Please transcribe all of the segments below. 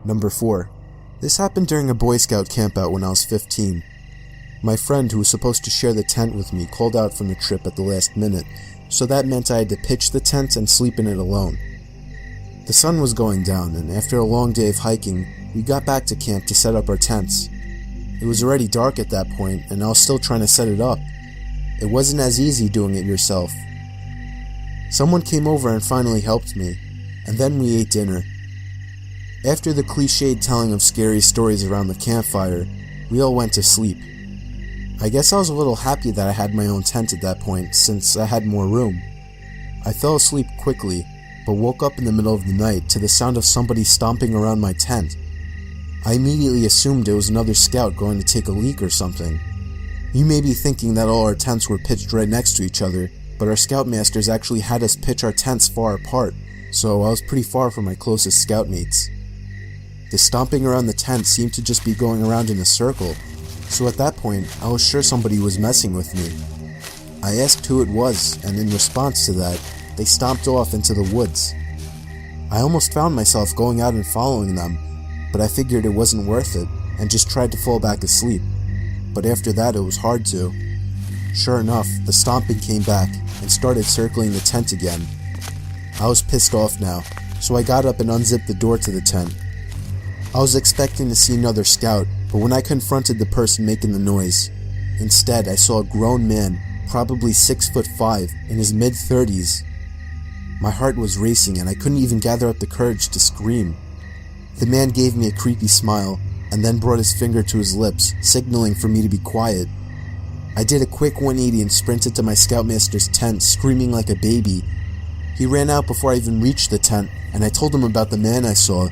Number 4. This happened during a Boy Scout campout when I was 15. My friend, who was supposed to share the tent with me, called out from the trip at the last minute, so that meant I had to pitch the tent and sleep in it alone. The sun was going down, and after a long day of hiking, we got back to camp to set up our tents. It was already dark at that point, and I was still trying to set it up. It wasn't as easy doing it yourself. Someone came over and finally helped me, and then we ate dinner. After the cliched telling of scary stories around the campfire, we all went to sleep. I guess I was a little happy that I had my own tent at that point, since I had more room. I fell asleep quickly, but woke up in the middle of the night to the sound of somebody stomping around my tent. I immediately assumed it was another scout going to take a leak or something. You may be thinking that all our tents were pitched right next to each other, but our scoutmasters actually had us pitch our tents far apart, so I was pretty far from my closest scoutmates. The stomping around the tent seemed to just be going around in a circle, so at that point, I was sure somebody was messing with me. I asked who it was, and in response to that, they stomped off into the woods. I almost found myself going out and following them, but I figured it wasn't worth it, and just tried to fall back asleep. But after that, it was hard to. Sure enough, the stomping came back, and started circling the tent again. I was pissed off now, so I got up and unzipped the door to the tent. I was expecting to see another scout, but when I confronted the person making the noise, instead I saw a grown man, probably 6'5", in his mid-30s. My heart was racing and I couldn't even gather up the courage to scream. The man gave me a creepy smile, and then brought his finger to his lips, signaling for me to be quiet. I did a quick 180 and sprinted to my scoutmaster's tent, screaming like a baby. He ran out before I even reached the tent, and I told him about the man I saw.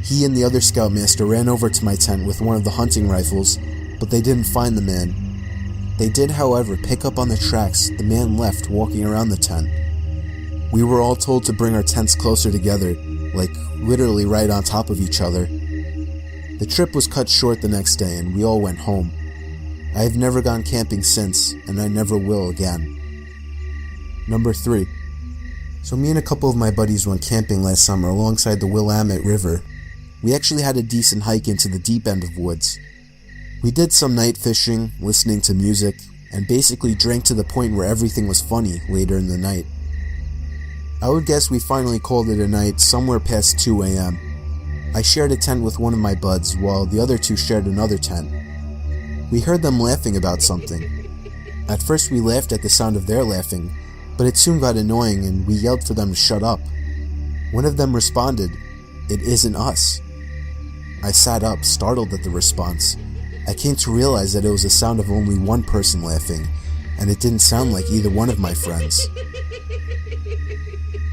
He and the other scoutmaster ran over to my tent with one of the hunting rifles, but they didn't find the man. They did, however, pick up on the tracks the man left walking around the tent. We were all told to bring our tents closer together, like literally right on top of each other. The trip was cut short the next day and we all went home. I have never gone camping since, and I never will again. Number 3. So me and a couple of my buddies went camping last summer alongside the Willamette River. We actually had a decent hike into the deep end of woods. We did some night fishing, listening to music, and basically drank to the point where everything was funny later in the night. I would guess we finally called it a night somewhere past 2 a.m. I shared a tent with one of my buds, while the other two shared another tent. We heard them laughing about something. At first we laughed at the sound of their laughing, but it soon got annoying and we yelled for them to shut up. One of them responded, "It isn't us." I sat up, startled at the response. I came to realize that it was the sound of only one person laughing, and it didn't sound like either one of my friends.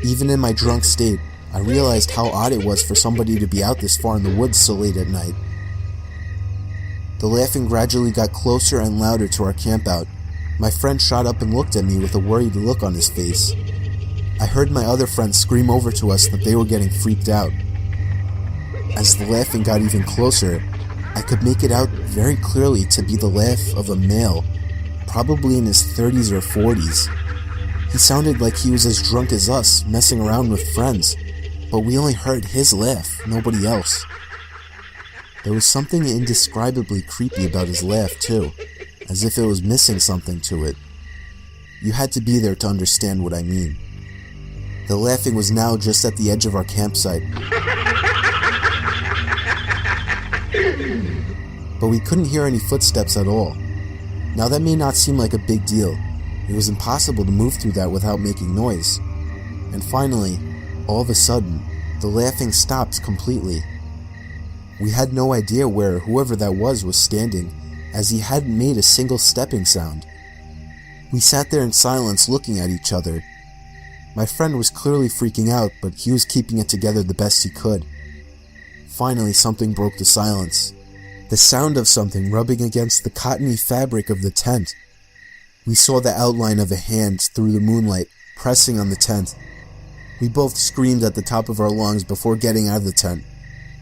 Even in my drunk state, I realized how odd it was for somebody to be out this far in the woods so late at night. The laughing gradually got closer and louder to our campout. My friend shot up and looked at me with a worried look on his face. I heard my other friends scream over to us that they were getting freaked out. As the laughing got even closer, I could make it out very clearly to be the laugh of a male, probably in his 30s or 40s. He sounded like he was as drunk as us, messing around with friends, but we only heard his laugh, nobody else. There was something indescribably creepy about his laugh too, as if it was missing something to it. You had to be there to understand what I mean. The laughing was now just at the edge of our campsite, but we couldn't hear any footsteps at all. Now that may not seem like a big deal. It was impossible to move through that without making noise. And finally, all of a sudden, the laughing stopped completely. We had no idea where whoever that was standing, as he hadn't made a single stepping sound. We sat there in silence looking at each other. My friend was clearly freaking out, but he was keeping it together the best he could. Finally, something broke the silence. The sound of something rubbing against the cottony fabric of the tent. We saw the outline of a hand through the moonlight, pressing on the tent. We both screamed at the top of our lungs before getting out of the tent.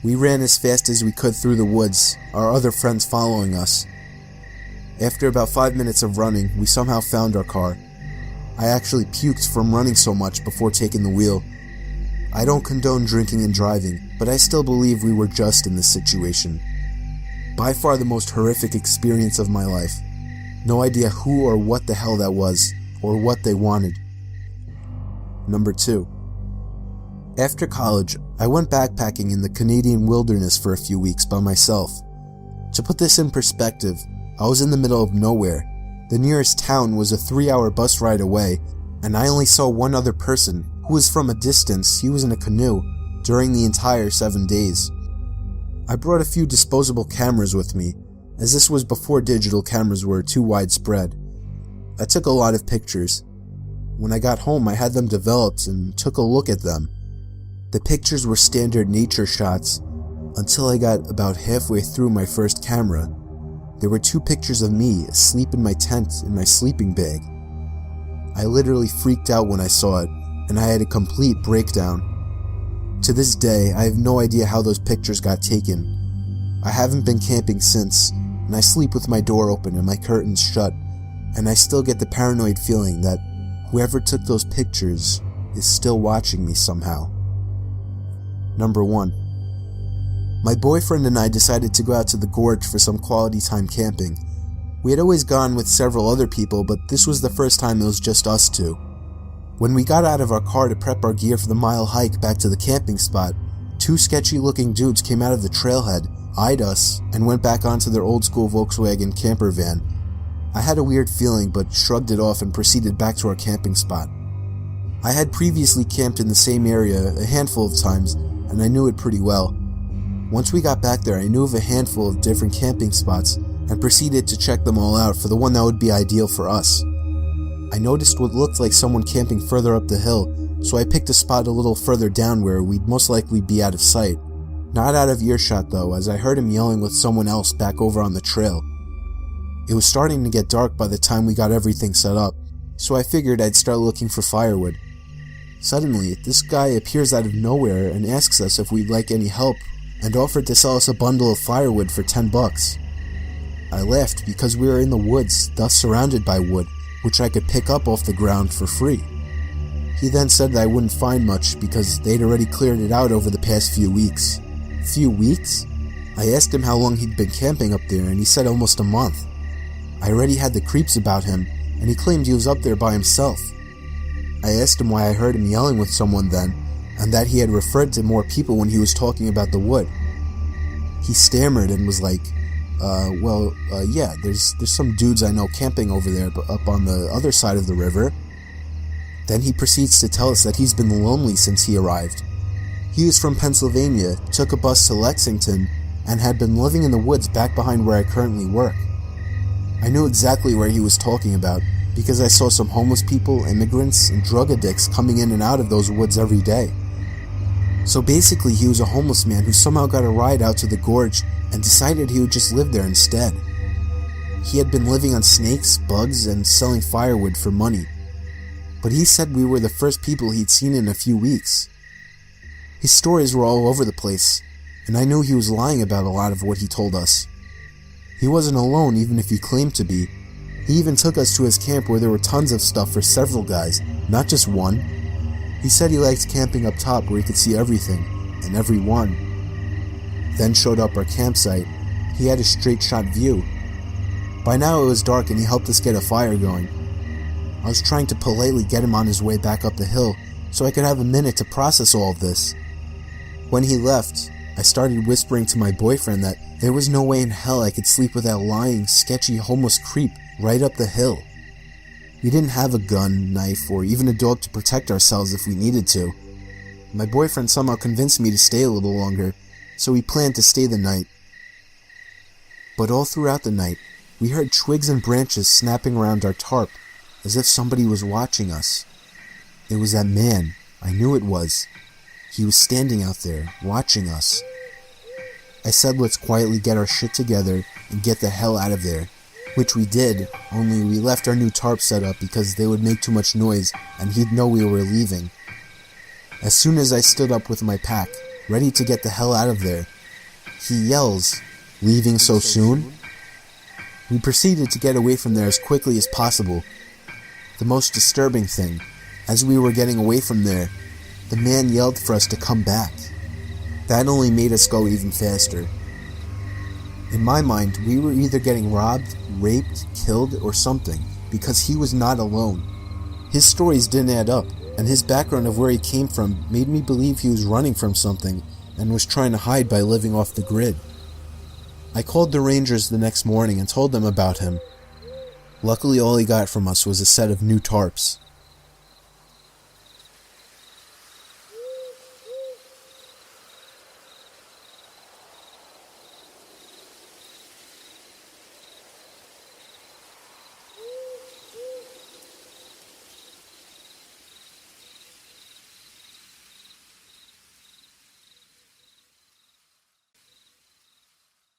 We ran as fast as we could through the woods, our other friends following us. After about 5 minutes of running, we somehow found our car. I actually puked from running so much before taking the wheel. I don't condone drinking and driving, but I still believe we were just in this situation. By far the most horrific experience of my life. No idea who or what the hell that was, or what they wanted. Number 2. After college, I went backpacking in the Canadian wilderness for a few weeks by myself. To put this in perspective, I was in the middle of nowhere. The nearest town was a 3-hour bus ride away, and I only saw one other person, who was from a distance. He was in a canoe, during the entire 7 days. I brought a few disposable cameras with me, as this was before digital cameras were too widespread. I took a lot of pictures. When I got home, I had them developed and took a look at them. The pictures were standard nature shots, until I got about halfway through my first camera. There were 2 pictures of me asleep in my tent in my sleeping bag. I literally freaked out when I saw it, and I had a complete breakdown. To this day, I have no idea how those pictures got taken. I haven't been camping since, and I sleep with my door open and my curtains shut, and I still get the paranoid feeling that whoever took those pictures is still watching me somehow. Number 1. My boyfriend and I decided to go out to the gorge for some quality time camping. We had always gone with several other people, but this was the first time it was just us two. When we got out of our car to prep our gear for the mile hike back to the camping spot, 2 sketchy-looking dudes came out of the trailhead, eyed us, and went back onto their old-school Volkswagen camper van. I had a weird feeling, but shrugged it off and proceeded back to our camping spot. I had previously camped in the same area a handful of times, and I knew it pretty well. Once we got back there, I knew of a handful of different camping spots, and proceeded to check them all out for the one that would be ideal for us. I noticed what looked like someone camping further up the hill, so I picked a spot a little further down where we'd most likely be out of sight. Not out of earshot though, as I heard him yelling with someone else back over on the trail. It was starting to get dark by the time we got everything set up, so I figured I'd start looking for firewood. Suddenly, this guy appears out of nowhere and asks us if we'd like any help, and offered to sell us a bundle of firewood for $10. I laughed because we were in the woods, thus surrounded by wood, which I could pick up off the ground for free. He then said that I wouldn't find much because they'd already cleared it out over the past few weeks. Few weeks? I asked him how long he'd been camping up there, and he said almost a month. I already had the creeps about him, and he claimed he was up there by himself. I asked him why I heard him yelling with someone then, and that he had referred to more people when he was talking about the wood. He stammered and was like, yeah, there's some dudes I know camping over there up on the other side of the river. Then he proceeds to tell us that he's been lonely since he arrived. He was from Pennsylvania, took a bus to Lexington, and had been living in the woods back behind where I currently work. I knew exactly where he was talking about, because I saw some homeless people, immigrants, and drug addicts coming in and out of those woods every day. So basically he was a homeless man who somehow got a ride out to the gorge and decided he would just live there instead. He had been living on snakes, bugs, and selling firewood for money. But he said we were the first people he'd seen in a few weeks. His stories were all over the place, and I knew he was lying about a lot of what he told us. He wasn't alone even if he claimed to be. He even took us to his camp where there were tons of stuff for several guys, not just one. He said he liked camping up top where he could see everything, and everyone. Then showed up our campsite. He had a straight shot view. By now it was dark and he helped us get a fire going. I was trying to politely get him on his way back up the hill so I could have a minute to process all of this. When he left, I started whispering to my boyfriend that there was no way in hell I could sleep with that lying, sketchy homeless creep right up the hill. We didn't have a gun, knife, or even a dog to protect ourselves if we needed to. My boyfriend somehow convinced me to stay a little longer, so we planned to stay the night. But all throughout the night, we heard twigs and branches snapping around our tarp, as if somebody was watching us. It was that man. I knew it was. He was standing out there, watching us. I said let's quietly get our shit together and get the hell out of there, which we did, only we left our new tarp set up because they would make too much noise and he'd know we were leaving. As soon as I stood up with my pack, ready to get the hell out of there, he yells, "Leaving so soon?" We proceeded to get away from there as quickly as possible. The most disturbing thing, as we were getting away from there, The man yelled for us to come back. That only made us go even faster. In my mind, we were either getting robbed, raped, killed, or something, because he was not alone. His stories didn't add up, and his background of where he came from made me believe he was running from something and was trying to hide by living off the grid. I called the Rangers the next morning and told them about him. Luckily, all he got from us was a set of new tarps.